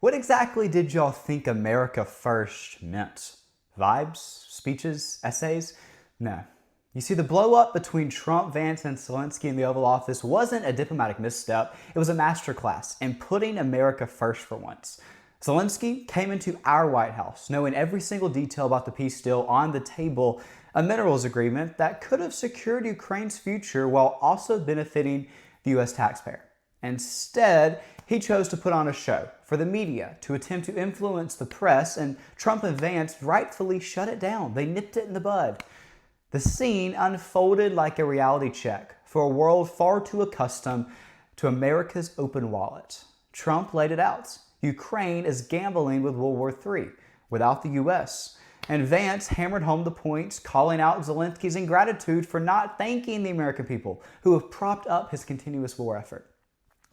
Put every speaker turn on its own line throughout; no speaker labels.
What exactly did y'all think America First meant? Vibes? Speeches? Essays? No. You see, the blow up between Trump, Vance, and Zelensky in the Oval Office wasn't a diplomatic misstep, it was a masterclass in putting America first for once. Zelensky came into our White House knowing every single detail about the peace deal on the table, a minerals agreement that could have secured Ukraine's future while also benefiting the U.S. taxpayer. Instead, he chose to put on a show for the media to attempt to influence the press, and Trump and Vance rightfully shut it down. They nipped it in the bud. The scene unfolded like a reality check for a world far too accustomed to America's open wallet. Trump laid it out. Ukraine is gambling with World War III without the U.S. And Vance hammered home the points, calling out Zelensky's ingratitude for not thanking the American people who have propped up his continuous war effort.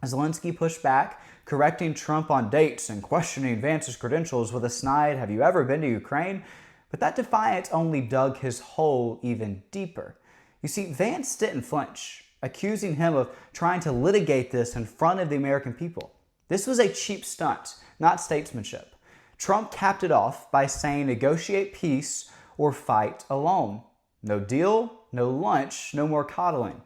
Zelensky pushed back, correcting Trump on dates and questioning Vance's credentials with a snide, "Have you ever been to Ukraine?" But that defiance only dug his hole even deeper. You see, Vance didn't flinch, accusing him of trying to litigate this in front of the American people. This was a cheap stunt, not statesmanship. Trump capped it off by saying negotiate peace or fight alone. No deal, no lunch, no more coddling.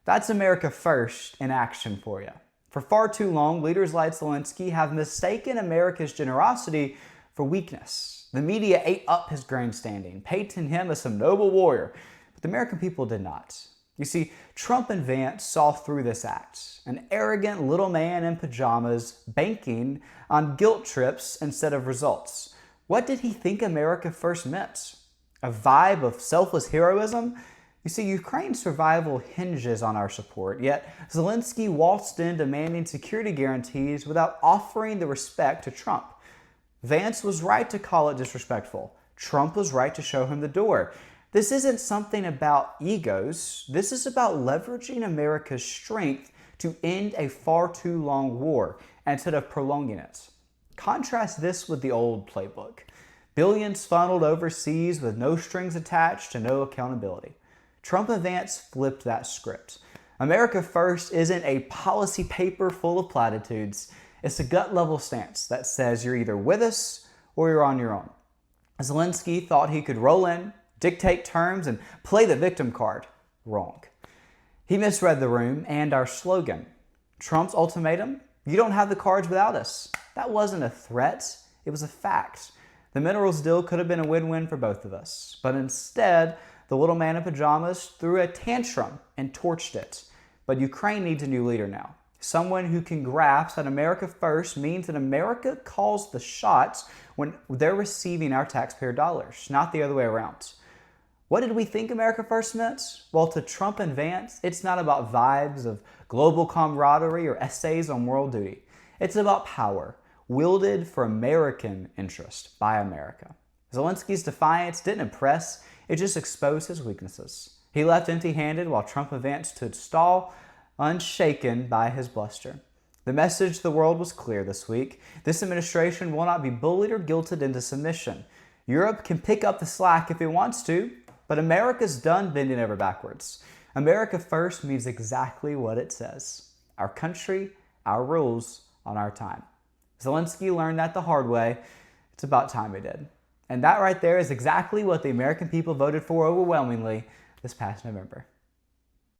That's America First in action for you. For far too long, leaders like Zelensky have mistaken America's generosity for weakness. The media ate up his grandstanding, painting him as some noble warrior, but the American people did not. You see, Trump and Vance saw through this act, an arrogant little man in pajamas banking on guilt trips instead of results. What did he think America First meant? A vibe of selfless heroism? You see, Ukraine's survival hinges on our support, yet Zelensky waltzed in demanding security guarantees without offering the respect to Trump. Vance was right to call it disrespectful. Trump was right to show him the door. This isn't something about egos. This is about leveraging America's strength to end a far too long war instead of prolonging it. Contrast this with the old playbook. Billions funneled overseas with no strings attached and no accountability. Trump and Vance flipped that script. America First isn't a policy paper full of platitudes. It's a gut-level stance that says you're either with us or you're on your own. Zelensky thought he could roll in, dictate terms, and play the victim card. Wrong. He misread the room and our slogan. Trump's ultimatum? You don't have the cards without us. That wasn't a threat. It was a fact. The minerals deal could have been a win-win for both of us. But instead, the little man in pajamas threw a tantrum and torched it. But Ukraine needs a new leader now. Someone who can grasp that America First means that America calls the shots when they're receiving our taxpayer dollars, not the other way around. What did we think America First meant? Well, to Trump and Vance, it's not about vibes of global camaraderie or essays on moral duty. It's about power, wielded for American interest by America. Zelensky's defiance didn't impress, it just exposed his weaknesses. He left empty-handed while Trump and Vance stood tall, unshaken by his bluster. The message to the world was clear this week. This administration will not be bullied or guilted into submission. Europe can pick up the slack if it wants to, but America's done bending over backwards. America First means exactly what it says. Our country, our rules, on our time. Zelensky learned that the hard way. It's about time he did. And that right there is exactly what the American people voted for overwhelmingly this past November.